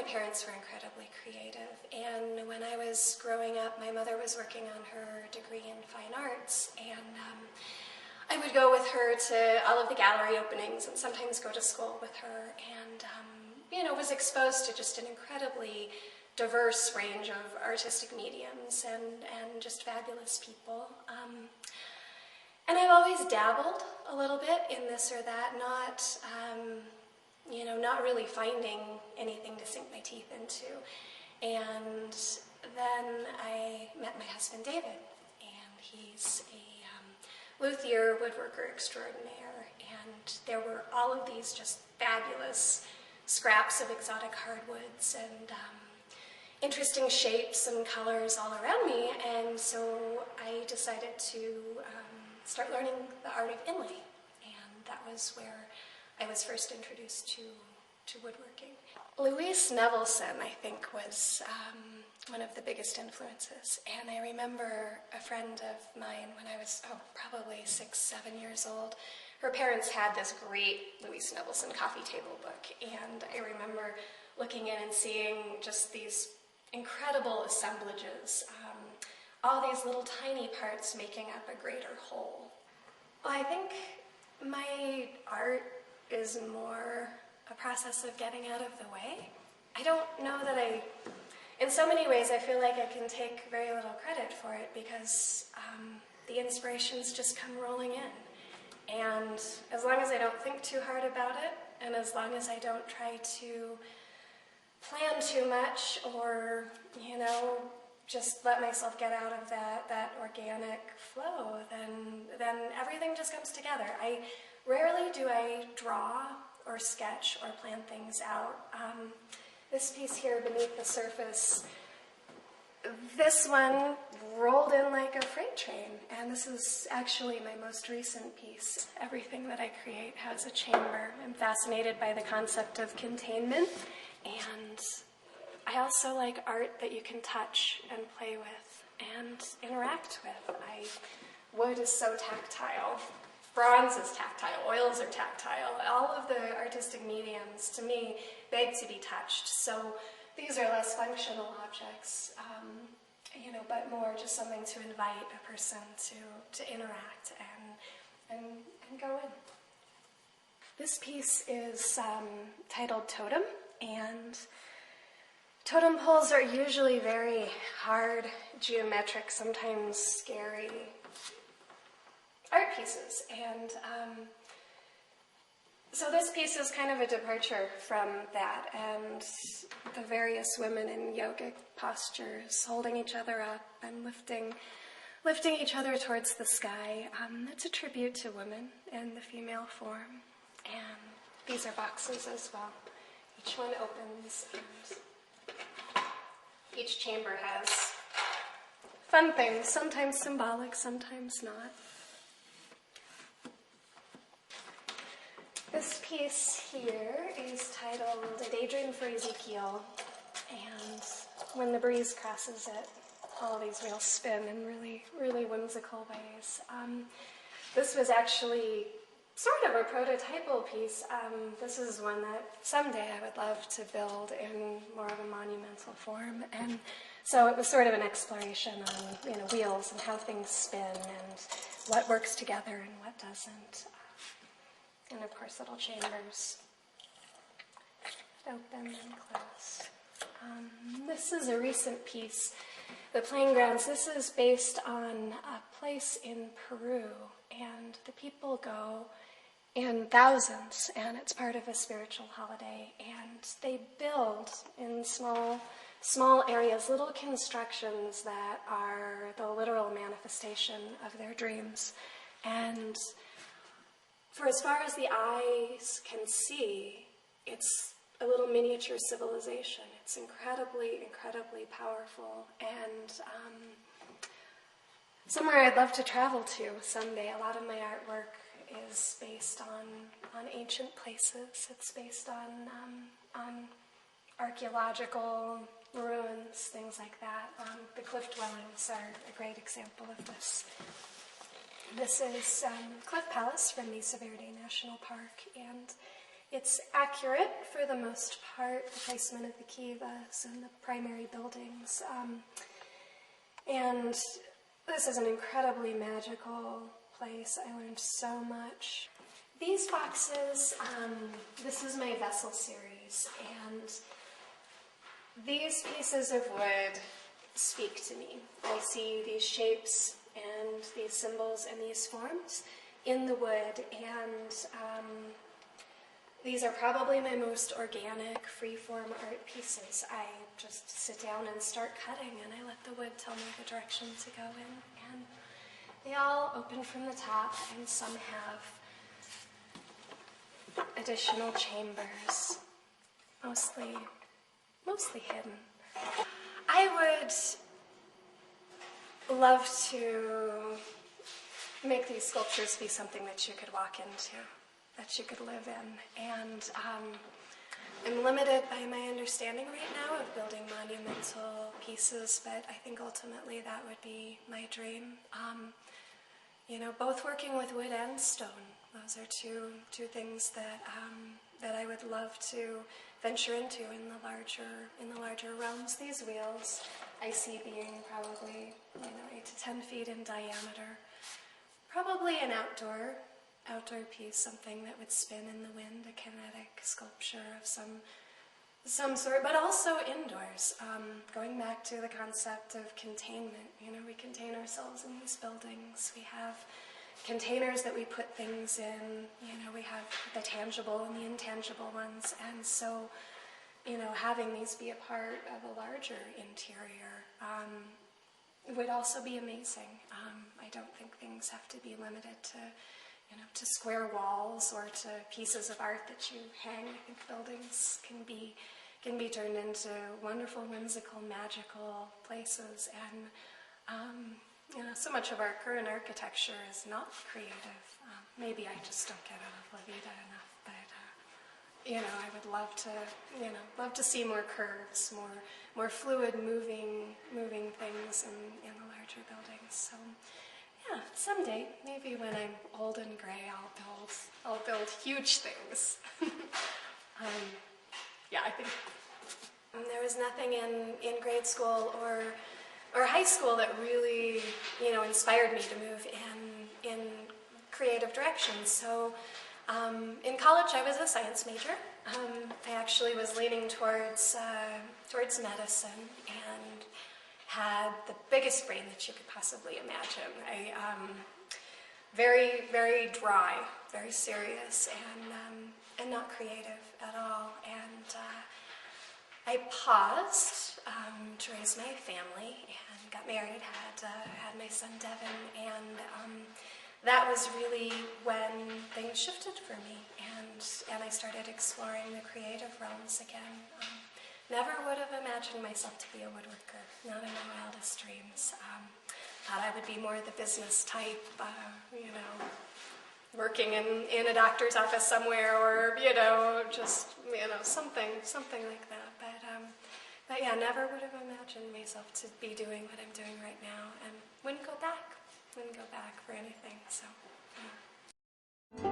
my parents were incredibly creative, and when I was growing up, my mother was working on her degree in fine arts, and I would go with her to all of the gallery openings and sometimes go to school with her, and was exposed to just an incredibly diverse range of artistic mediums and just fabulous people. And I've always dabbled a little bit in this or that, not really finding anything to sink my teeth into. And then I met my husband, David, and he's a luthier, woodworker extraordinaire, and there were all of these just fabulous scraps of exotic hardwoods and interesting shapes and colors all around me, and so I decided to start learning the art of inlay, and that was where I was first introduced to woodworking. Louise Nevelson, I think, was one of the biggest influences, and I remember a friend of mine when I was probably 6, 7 years old. Her parents had this great Louise Nevelson coffee table book, and I remember looking in and seeing just these incredible assemblages, all these little tiny parts making up a greater whole. Well, I think my art is more a process of getting out of the way. I don't know that in so many ways I feel like I can take very little credit for it because the inspirations just come rolling in. And as long as I don't think too hard about it, and as long as I don't try to plan too much or, just let myself get out of that organic flow, then everything just comes together. Rarely do I draw or sketch or plan things out. This piece here, Beneath the Surface, this one rolled in like a freight train, and this is actually my most recent piece. Everything that I create has a chamber. I'm fascinated by the concept of containment, and I also like art that you can touch and play with and interact with. Wood is so tactile. Bronze is tactile. Oils are tactile. All of the artistic mediums, to me, beg to be touched. So these are less functional objects, but more just something to invite a person to interact and go in. This piece is titled Totem, and totem poles are usually very hard, geometric, sometimes scary art pieces, and so this piece is kind of a departure from that, and the various women in yogic postures holding each other up and lifting each other towards the sky. It's a tribute to women in the female form, and these are boxes as well. Each one opens, and each chamber has fun things, sometimes symbolic, sometimes not. This piece here is titled A Daydream for Ezekiel, and when the breeze crosses it, all these wheels spin in really, really whimsical ways. This was actually sort of a prototypal piece. This is one that someday I would love to build in more of a monumental form, and so it was sort of an exploration on wheels and how things spin and what works together and what doesn't. And of course, little chambers open and close. This is a recent piece, The Playing Grounds. This is based on a place in Peru, and the people go in thousands, and it's part of a spiritual holiday, and they build in small areas, little constructions that are the literal manifestation of their dreams. And for as far as the eyes can see, it's a little miniature civilization. It's incredibly, incredibly powerful, and somewhere I'd love to travel to someday. A lot of my artwork is based on ancient places. It's based on archaeological ruins, things like that. The cliff dwellings are a great example of this. This is Cliff Palace from Mesa Verde National Park, and It's accurate for the most part, the placement of the kivas and the primary buildings. And this is an incredibly magical place. I learned so much. These boxes, this is my vessel series, and these pieces of wood speak to me. I see these shapes and these symbols and these forms in the wood, and these are probably my most organic, free-form art pieces. I just sit down and start cutting, and I let the wood tell me the direction to go in. And they all open from the top, and some have additional chambers, mostly hidden. I would love to make these sculptures be something that you could walk into, that you could live in. And I'm limited by my understanding right now of building monumental pieces, but I think ultimately that would be my dream. You know, both working with wood and stone. Those are two things that I would love to venture into in the larger realms. These wheels I see being probably 8 to 10 feet in diameter. Probably an outdoor piece, something that would spin in the wind, a kinetic sculpture of some sort, but also indoors. Going back to the concept of containment, we contain ourselves in these buildings. We have containers that we put things in, we have the tangible and the intangible ones, and so, having these be a part of a larger interior would also be amazing. I don't think things have to be limited to square walls or to pieces of art that you hang. I think buildings can be turned into wonderful, whimsical, magical places, and so much of our current architecture is not creative. Maybe I just don't get out of La Vida enough, but I would love to see more curves, more fluid, moving things in the larger buildings. So, yeah, someday, maybe when I'm old and gray, I'll build huge things. Yeah, I think there was nothing in grade school or high school that really, inspired me to move in creative directions. So in college, I was a science major. I actually was leaning towards medicine and had the biggest brain that you could possibly imagine. Very, very dry, very serious, and not creative at all. And I paused to raise my family and got married, had my son Devin, and that was really when things shifted for me, and I started exploring the creative realms again. Never would have imagined myself to be a woodworker, not in my wildest dreams. Thought I would be more the business type, working in a doctor's office somewhere, or just something like that. But yeah, never would have imagined myself to be doing what I'm doing right now, and wouldn't go back for anything. So. Yeah.